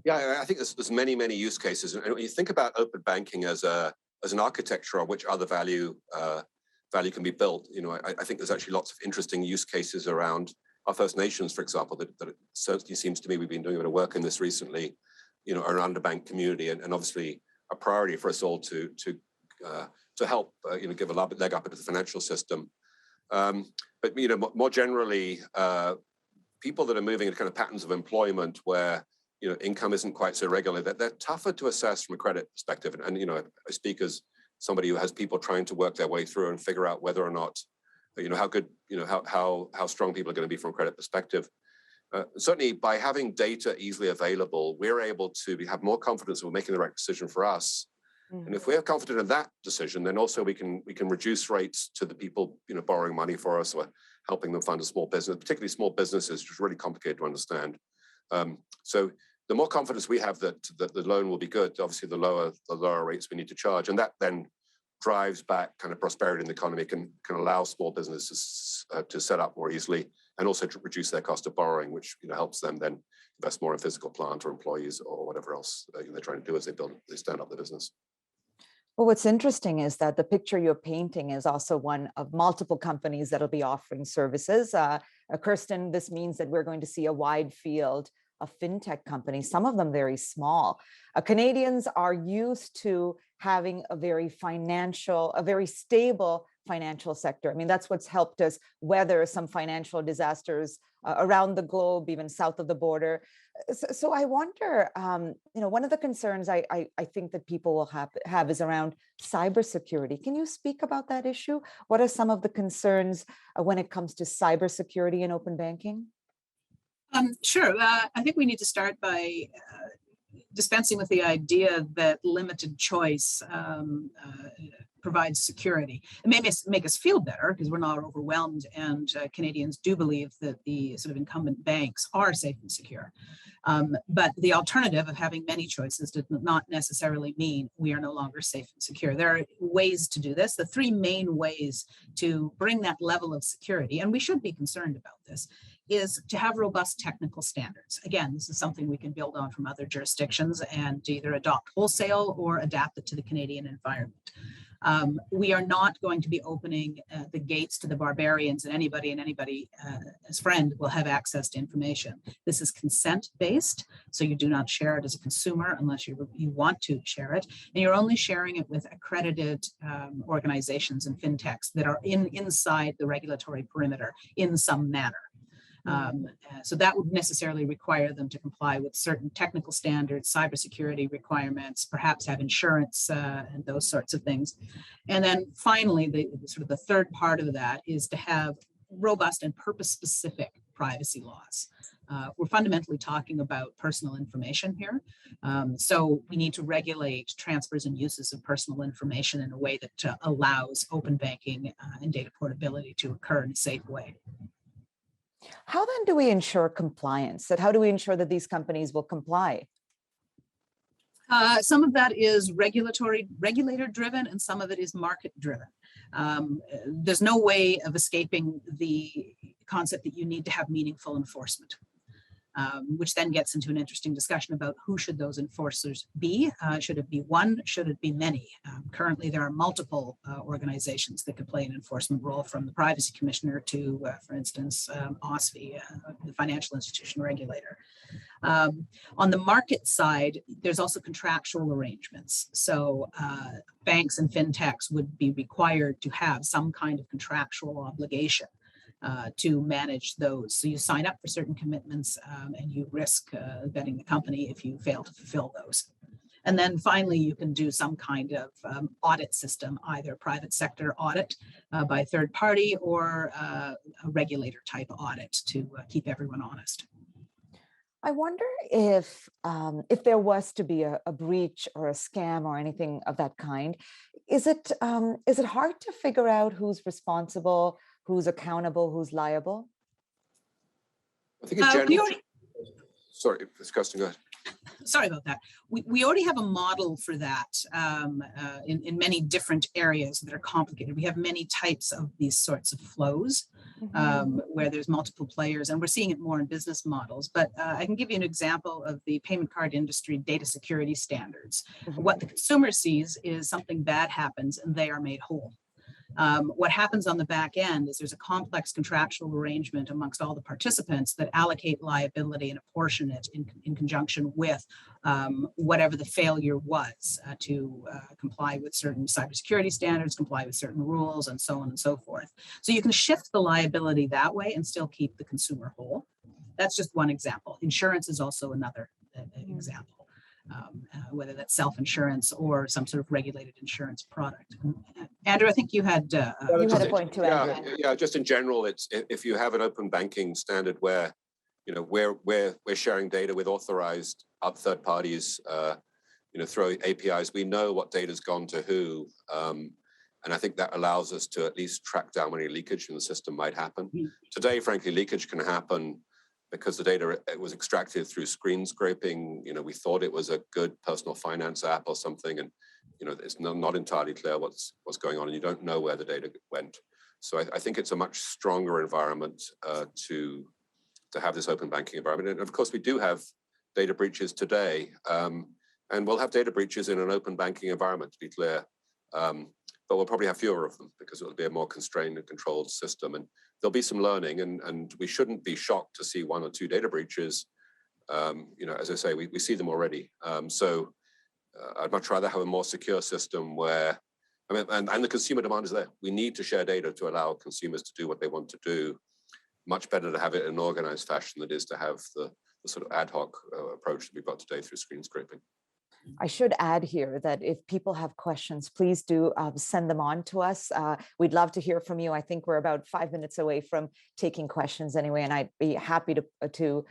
E: Yeah, I think there's many use cases. And when you think about open banking as an architecture on which other value can be built, I think there's actually lots of interesting use cases around our First Nations, for example, that it certainly seems to me we've been doing a bit of work in this recently, around the bank community, and obviously a priority for us all to help, give a leg up into the financial system. But more generally, people that are moving into kind of patterns of employment where income isn't quite so regular, they're tougher to assess from a credit perspective. And I speak as somebody who has people trying to work their way through and figure out whether or not, how good, how strong people are going to be from a credit perspective. Certainly, by having data easily available, we're able to have more confidence that we're making the right decision for us. And if we're confident in that decision, then also we can reduce rates to the people borrowing money for us, or helping them fund a small business, particularly small businesses, which is really complicated to understand. So the more confidence we have that the loan will be good, obviously the lower rates we need to charge, and that then drives back kind of prosperity in the economy, can allow small businesses to set up more easily, and also to reduce their cost of borrowing, which helps them then invest more in physical plant or employees or whatever else they're trying to do as they stand up the business.
G: Well, what's interesting is that the picture you're painting is also one of multiple companies that'll be offering services. Kirsten, this means that we're going to see a wide field of fintech companies, some of them very small. Canadians are used to having a very stable financial sector. I mean, that's what's helped us weather some financial disasters around the globe, even south of the border. So I wonder, one of the concerns I think that people will have is around cybersecurity. Can you speak about that issue? What are some of the concerns when it comes to cybersecurity and open banking?
H: Sure. I think we need to start by dispensing with the idea that limited choice provides security. It may make us feel better because we're not overwhelmed, and Canadians do believe that the sort of incumbent banks are safe and secure. But the alternative of having many choices does not necessarily mean we are no longer safe and secure. There are ways to do this. The three main ways to bring that level of security, and we should be concerned about this, is to have robust technical standards. Again, this is something we can build on from other jurisdictions and either adopt wholesale or adapt it to the Canadian environment. We are not going to be opening the gates to the barbarians, and anybody as friend will have access to information. This is consent-based, so you do not share it as a consumer unless you want to share it, and you're only sharing it with accredited organizations and fintechs that are inside the regulatory perimeter in some manner. So that would necessarily require them to comply with certain technical standards, cybersecurity requirements, perhaps have insurance and those sorts of things. And then finally, the third part of that is to have robust and purpose-specific privacy laws. We're fundamentally talking about personal information here. So we need to regulate transfers and uses of personal information in a way that allows open banking and data portability to occur in a safe way.
G: How then do we ensure compliance? How do we ensure that these companies will comply?
H: Some of that is regulator driven, and some of it is market driven. There's no way of escaping the concept that you need to have meaningful enforcement, which then gets into an interesting discussion about who should those enforcers be. Should it be one? Should it be many? Currently, there are multiple organizations that could play an enforcement role, from the Privacy Commissioner to, for instance, OSFI, the financial institution regulator. On the market side, there's also contractual arrangements. So banks and fintechs would be required to have some kind of contractual obligation to manage those. So you sign up for certain commitments and you risk vetting the company if you fail to fulfill those. And then finally, you can do some kind of audit system, either private sector audit by a third party or a regulator type audit to keep everyone honest.
G: I wonder if there was to be a breach or a scam or anything of that kind, is it hard to figure out who's responsible, who's accountable, who's liable?
E: I think in general, sorry, discussing that.
H: Sorry about that. We already have a model for that in many different areas that are complicated. We have many types of these sorts of flows where there's multiple players, and we're seeing it more in business models. But I can give you an example of the payment card industry data security standards. What the consumer sees is something bad happens and they are made whole. What happens on the back end is there's a complex contractual arrangement amongst all the participants that allocate liability and apportion it in conjunction with whatever the failure was to comply with certain cybersecurity standards, comply with certain rules, and so on and so forth. So you can shift the liability that way and still keep the consumer whole. That's just one example. Insurance is also another example. Whether that's self-insurance or some sort of regulated insurance product. Andrew, I think you had a
G: point too, Andrew.
E: Yeah, just in general, it's if you have an open banking standard where, we're sharing data with authorized third parties, through APIs, we know what data's gone to who, and I think that allows us to at least track down any leakage in the system might happen. Today, frankly, leakage can happen because the data was extracted through screen scraping. We thought it was a good personal finance app or something, and it's not entirely clear what's going on, and you don't know where the data went. So I think it's a much stronger environment to have this open banking environment. And of course, we do have data breaches today, and we'll have data breaches in an open banking environment, to be clear. But we'll probably have fewer of them because it'll be a more constrained and controlled system. And there'll be some learning, and we shouldn't be shocked to see one or two data breaches. As I say, we see them already. So I'd much rather have a more secure system where, and the consumer demand is there. We need to share data to allow consumers to do what they want to do. Much better to have it in an organized fashion than it is to have the sort of ad hoc approach that we've got today through screen scraping.
G: I should add here that if people have questions, please do send them on to us. We'd love to hear from you. I think we're about 5 minutes away from taking questions anyway, and I'd be happy to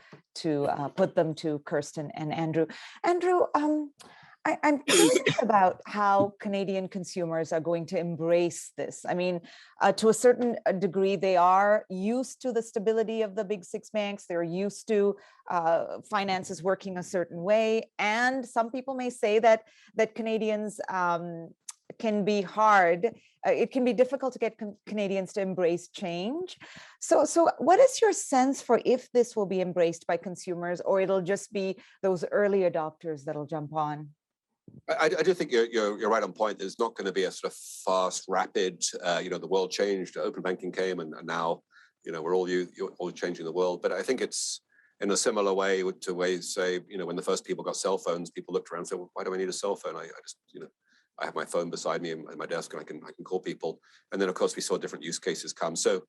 G: put them to Kirsten and Andrew. Andrew, I'm curious about how Canadian consumers are going to embrace this. I mean, to a certain degree, they are used to the stability of the big six banks. They're used to finances working a certain way. And some people may say that Canadians can be hard. It can be difficult to get Canadians to embrace change. So what is your sense for if this will be embraced by consumers, or it'll just be those early adopters that'll jump on?
E: I do think you're right on point. There's not going to be a sort of fast, rapid, the world changed, open banking came, and now, we're all changing the world. But I think it's in a similar way to ways, say, when the first people got cell phones, people looked around and said, well, why do I need a cell phone? I just, I have my phone beside me at my desk and I can call people. And then, of course, we saw different use cases come. So,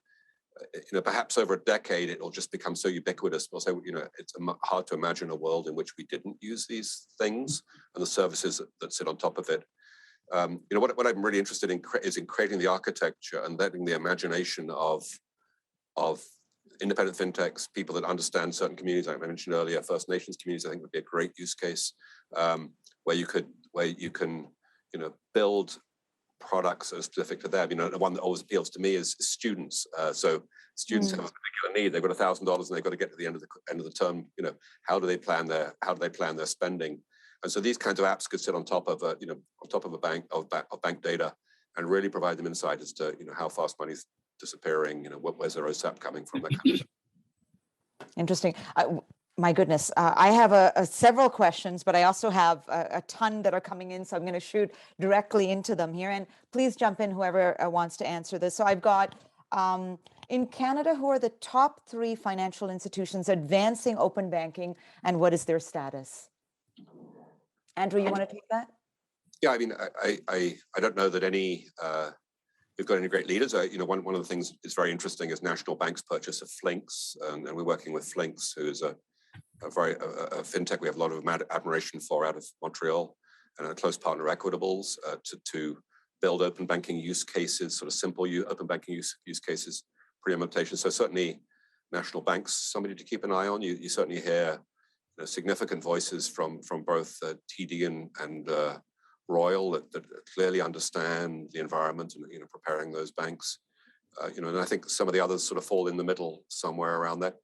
E: perhaps over a decade, it'll just become so ubiquitous. We'll say, it's hard to imagine a world in which we didn't use these things and the services that sit on top of it. What I'm really interested in is in creating the architecture and letting the imagination of independent fintechs, people that understand certain communities, like I mentioned earlier, First Nations communities, I think would be a great use case where you can, build products that are specific to them. The one that always appeals to me is students. So students have a particular need. They've got $1,000 and they've got to get to the end of the term. How do they plan their spending? And so these kinds of apps could sit on top of a bank of bank data and really provide them insight as to how fast money's disappearing. Where's their OSAP coming from? That kind of stuff.
G: Interesting. My goodness, I have several questions, but I also have a ton that are coming in, so I'm going to shoot directly into them here. And please jump in, whoever wants to answer this. So I've got, in Canada, who are the top 3 financial institutions advancing open banking, and what is their status? Andrew, you want to take that?
E: Yeah, I mean, I don't know that we've got any great leaders. One of the things that's very interesting is National Bank's purchase of Flinks, and we're working with Flinks, who is a fintech we have a lot of admiration for out of Montreal, and a close partner, Equitable's, to build open banking use cases, sort of simple open banking use cases, pre-implementation. So certainly National Bank's somebody to keep an eye on. You certainly hear significant voices from both TD and Royal that clearly understand the environment and preparing those banks. And I think some of the others sort of fall in the middle somewhere around that.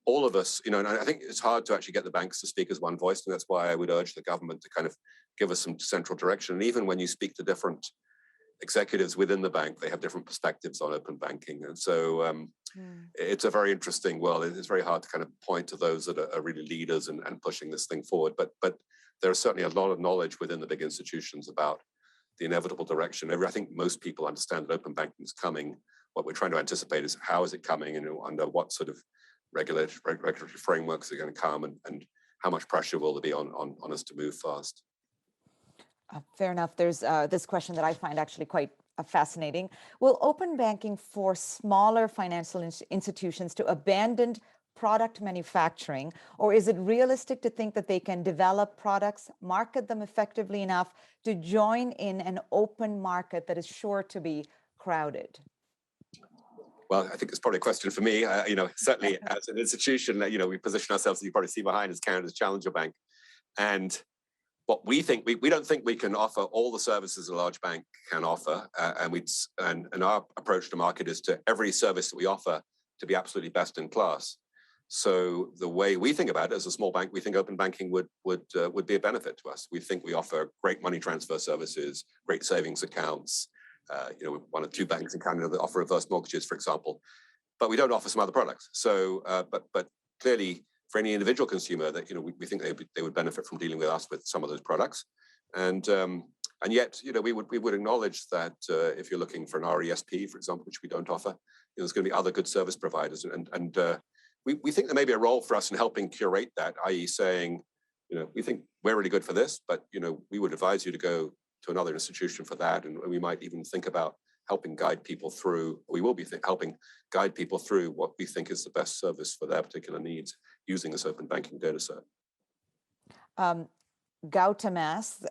E: All of us, and I think it's hard to actually get the banks to speak as one voice, and that's why I would urge the government to kind of give us some central direction. And even when you speak to different executives within the bank, they have different perspectives on open banking. And so it's a very interesting world. It's very hard to kind of point to those that are really leaders and pushing this thing forward. But there is certainly a lot of knowledge within the big institutions about the inevitable direction. I think most people understand that open banking is coming. What we're trying to anticipate is how is it coming and under what sort of regulatory frameworks are going to come, and how much pressure will there be on us to move fast.
G: Fair enough. There's this question that I find actually quite fascinating. Will open banking force smaller financial institutions to abandon product manufacturing, or is it realistic to think that they can develop products, market them effectively enough to join in an open market that is sure to be crowded?
E: Well, I think it's probably a question for me. Certainly as an institution, we position ourselves, as you probably see behind, as Canada's challenger bank. And what we think, we don't think we can offer all the services a large bank can offer. And our approach to market is to every service that we offer to be absolutely best in class. So the way we think about it as a small bank, we think open banking would be a benefit to us. We think we offer great money transfer services, great savings accounts. We're one of 2 banks in Canada that offer reverse mortgages, for example, but we don't offer some other products. So, but clearly, for any individual consumer, that we think they would benefit from dealing with us with some of those products, and yet we would acknowledge that if you're looking for an RESP, for example, which we don't offer, there's going to be other good service providers, and we think there may be a role for us in helping curate that, i.e., saying, we think we're really good for this, but we would advise you to go to another institution for that, and we might even think about helping guide people through. We will be helping guide people through what we think is the best service for their particular needs using this open banking data set.
G: Gautamas,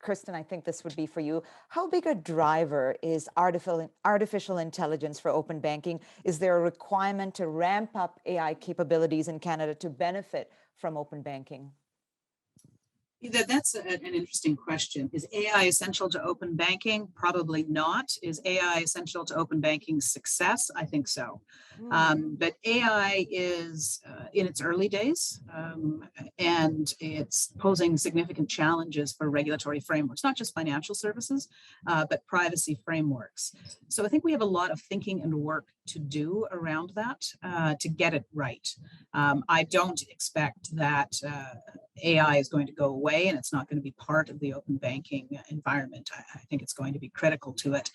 G: Kristen, I think this would be for you. How big a driver is artificial intelligence for open banking? Is there a requirement to ramp up AI capabilities in Canada to benefit from open banking?
H: That's an interesting question. Is AI essential to open banking? Probably not. Is AI essential to open banking's success? I think so. But AI is in its early days, and it's posing significant challenges for regulatory frameworks, not just financial services, but privacy frameworks. So I think we have a lot of thinking and work to do around that to get it right. I don't expect that AI is going to go away and it's not going to be part of the open banking environment. I think it's going to be critical to it.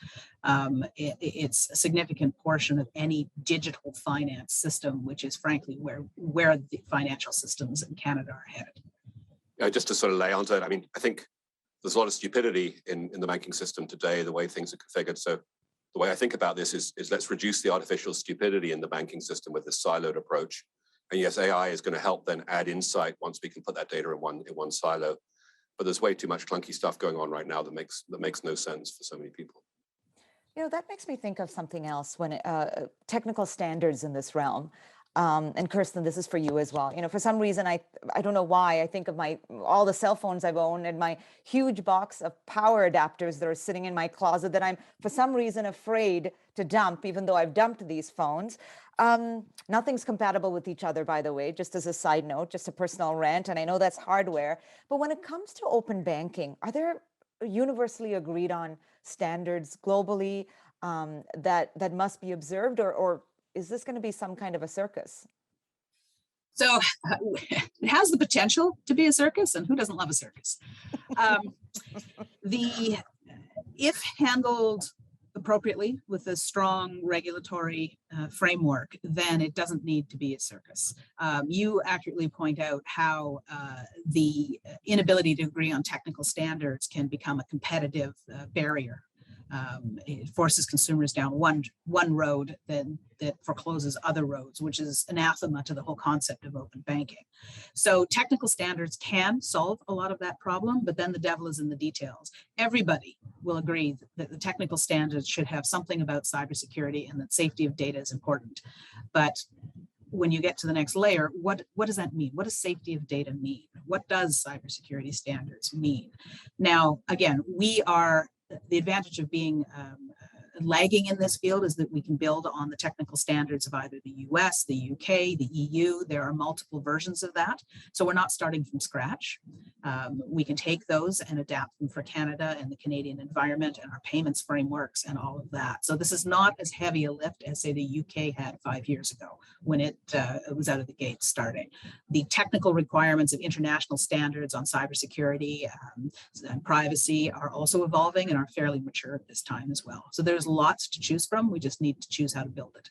H: It's a significant portion of any digital finance system, which is frankly where the financial systems in Canada are headed.
E: Just to sort of lay onto it, I think there's a lot of stupidity in the banking system today, the way things are configured. So the way I think about this is let's reduce the artificial stupidity in the banking system with this siloed approach. And yes, AI is going to help then add insight once we can put that data in one silo. But there's way too much clunky stuff going on right now that makes no sense for so many people.
G: That makes me think of something else when technical standards in this realm. And Kirsten, this is for you as well. For some reason, I don't know why, I think of all the cell phones I've owned and my huge box of power adapters that are sitting in my closet that I'm for some reason afraid to dump, even though I've dumped these phones. Nothing's compatible with each other, by the way, just as a side note, just a personal rant. And I know that's hardware. But when it comes to open banking, are there universally agreed on standards globally that must be observed, or is this going to be some kind of a circus?
H: So it has the potential to be a circus, and who doesn't love a circus? If handled appropriately with a strong regulatory framework, then it doesn't need to be a circus. You accurately point out how the inability to agree on technical standards can become a competitive barrier. It forces consumers down one road that forecloses other roads, which is anathema to the whole concept of open banking. So technical standards can solve a lot of that problem, but then the devil is in the details. Everybody will agree that the technical standards should have something about cybersecurity and that safety of data is important. But when you get to the next layer, what does that mean? What does safety of data mean? What does cybersecurity standards mean? Now, again, the advantage of being lagging in this field is that we can build on the technical standards of either the US, the UK, the EU. There are multiple versions of that. So we're not starting from scratch. We can take those and adapt them for Canada and the Canadian environment and our payments frameworks and all of that. So this is not as heavy a lift as, say, the UK had 5 years ago when it was out of the gate starting. The technical requirements of international standards on cybersecurity and privacy are also evolving and are fairly mature at this time as well. So there's lots to choose from. We just need to choose how to build it.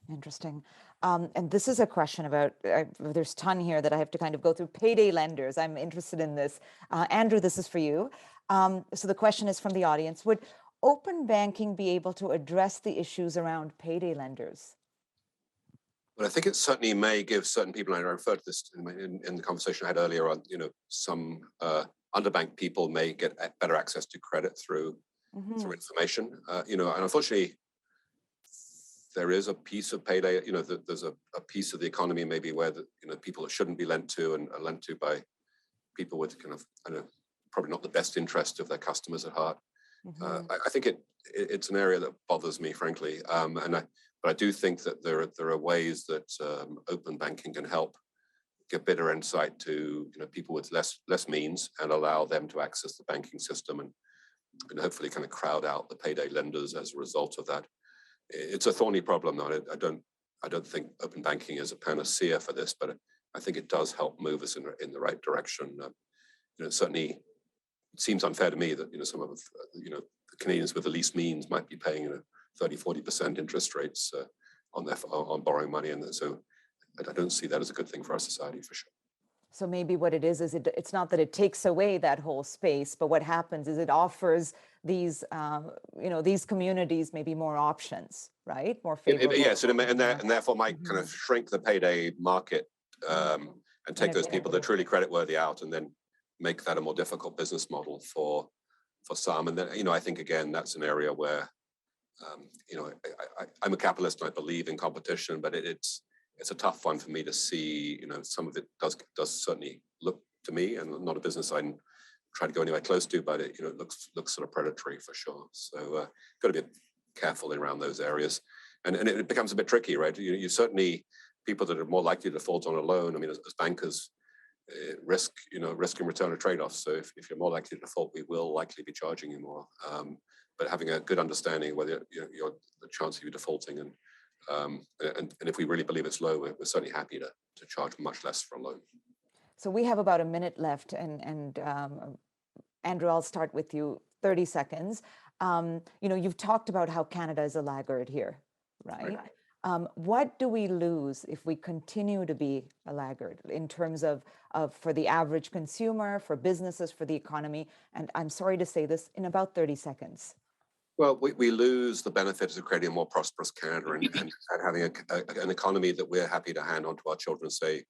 G: Interesting. And this is a question about, there's a ton here that I have to kind of go through. Payday lenders, I'm interested in this. Andrew, this is for you. So the question is from the audience. Would open banking be able to address the issues around payday lenders?
E: Well, I think it certainly may give certain people, and I referred to this in the conversation I had earlier on, some underbanked people may get better access to credit through information, and unfortunately, there is a piece of payday, there's a piece of the economy maybe where people that shouldn't be lent to and are lent to by people with kind of, probably not the best interest of their customers at heart. I think it's an area that bothers me, frankly, but I do think that there are ways that open banking can help give better insight to people with less means and allow them to access the banking system and hopefully kind of crowd out the payday lenders as a result of that. It's a thorny problem, though. I don't think open banking is a panacea for this, but I think it does help move us in the right direction. Certainly, it seems unfair to me that some of the Canadians with the least means might be paying 30-40% interest rates on borrowing money, and so I don't see that as a good thing for our society for sure.
G: So maybe what it is it's not that it takes away that whole space, but what happens is it offers these these communities maybe more options, right? More favorable.
E: Yes, and therefore might kind of shrink the payday market and take those people that are truly creditworthy out, and then make that a more difficult business model for some. And then I think again that's an area where I'm a capitalist and I believe in competition, but it's a tough one for me to see. Some of it does certainly look to me, and not a business I try to go anywhere close to, but it looks sort of predatory for sure. So got to be careful around those areas, and it becomes a bit tricky, right? You certainly people that are more likely to default on a loan. I mean, as bankers, risk and return are trade-offs. So if you're more likely to default, we will likely be charging you more. But having a good understanding whether the chance of you defaulting and if we really believe it's low, we're certainly happy to charge much less for a loan.
G: So we have about a minute left, and Andrew, I'll start with you. 30 seconds. You've talked about how Canada is a laggard here, right? What do we lose if we continue to be a laggard in terms of for the average consumer, for businesses, for the economy? And I'm sorry to say this, in about 30 seconds.
E: Well, we lose the benefits of creating a more prosperous Canada and having an economy that we're happy to hand on to our children and say,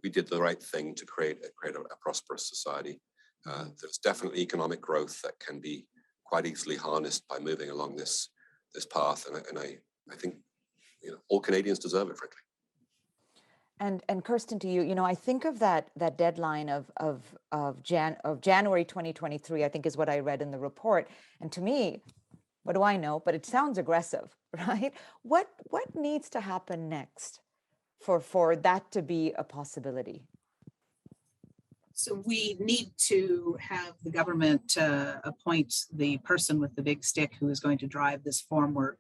E: we did the right thing to create a prosperous society. There's definitely economic growth that can be quite easily harnessed by moving along this this path, and I think all Canadians deserve it, frankly.
G: And Kirsten, to you, I think of that deadline of January 2023, I think is what I read in the report. And to me, what do I know? But it sounds aggressive, right? What needs to happen next for that to be a possibility?
H: So we need to have the government appoint the person with the big stick who is going to drive this forward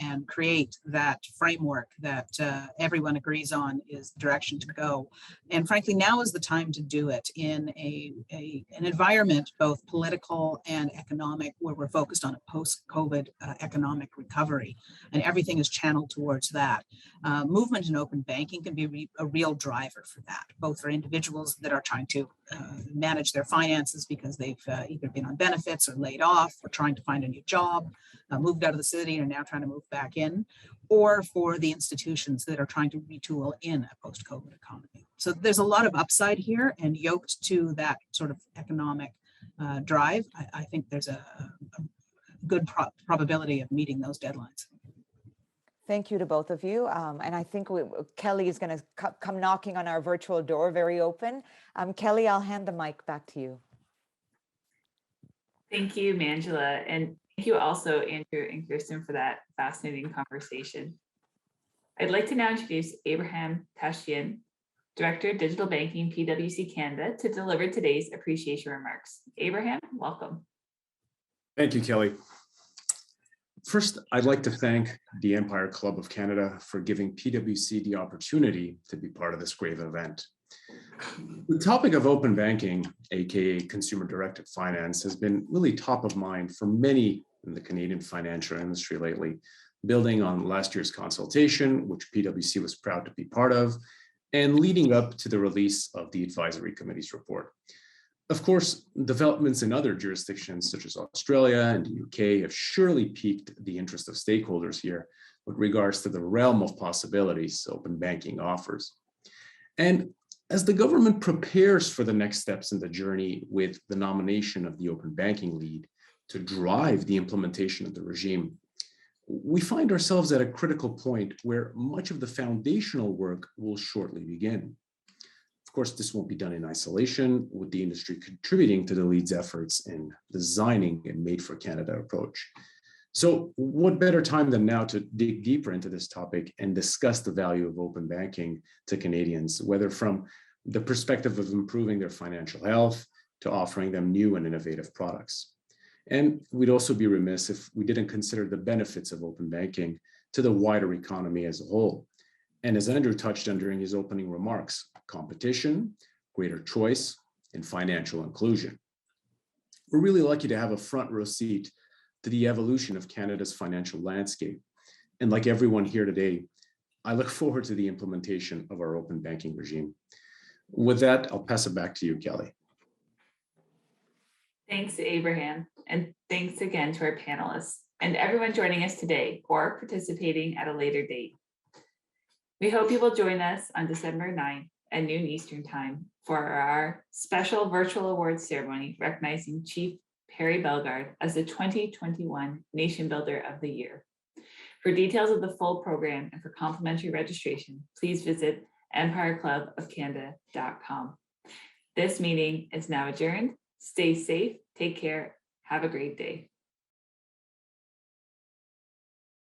H: and create that framework that everyone agrees on is the direction to go. And frankly, now is the time to do it in an environment, both political and economic, where we're focused on a post-COVID economic recovery, and everything is channeled towards that. Movement in open banking can be a real driver for that, both for individuals that are trying to manage their finances because they've either been on benefits or laid off or trying to find a new job, moved out of the city and are now trying to move back in, or for the institutions that are trying to retool in a post-COVID economy. So there's a lot of upside here, and yoked to that sort of economic drive, I think there's a good probability of meeting those deadlines.
G: Thank you to both of you. And I think Kelly is going to come knocking on our virtual door, very open. Kelly, I'll hand the mic back to you.
C: Thank you, Mangela. And thank you also, Andrew and Kirsten, for that fascinating conversation. I'd like to now introduce Abraham Tashian, Director of Digital Banking, PwC Canada, to deliver today's appreciation remarks. Abraham, welcome.
I: Thank you, Kelly. First, I'd like to thank the Empire Club of Canada for giving PwC the opportunity to be part of this great event. The topic of open banking, aka consumer-directed finance, has been really top of mind for many in the Canadian financial industry lately, building on last year's consultation, which PwC was proud to be part of, and leading up to the release of the advisory committee's report. Of course, developments in other jurisdictions such as Australia and the UK have surely piqued the interest of stakeholders here with regards to the realm of possibilities open banking offers. And as the government prepares for the next steps in the journey with the nomination of the open banking lead to drive the implementation of the regime, we find ourselves at a critical point where much of the foundational work will shortly begin. Of course, this won't be done in isolation, with the industry contributing to the lead's efforts in designing a Made for Canada approach. So what better time than now to dig deeper into this topic and discuss the value of open banking to Canadians, whether from the perspective of improving their financial health to offering them new and innovative products. And we'd also be remiss if we didn't consider the benefits of open banking to the wider economy as a whole. And as Andrew touched on during his opening remarks, competition, greater choice, and financial inclusion. We're really lucky to have a front row seat to the evolution of Canada's financial landscape. And like everyone here today, I look forward to the implementation of our open banking regime. With that, I'll pass it back to you, Kelly.
C: Thanks, Abraham. And thanks again to our panelists and everyone joining us today or participating at a later date. We hope you will join us on December 9th at noon Eastern Time for our special virtual awards ceremony recognizing Chief Perry Bellegarde as the 2021 Nation Builder of the Year. For details of the full program and for complimentary registration, please visit empireclubofcanada.com. This meeting is now adjourned. Stay safe, take care, have a great day.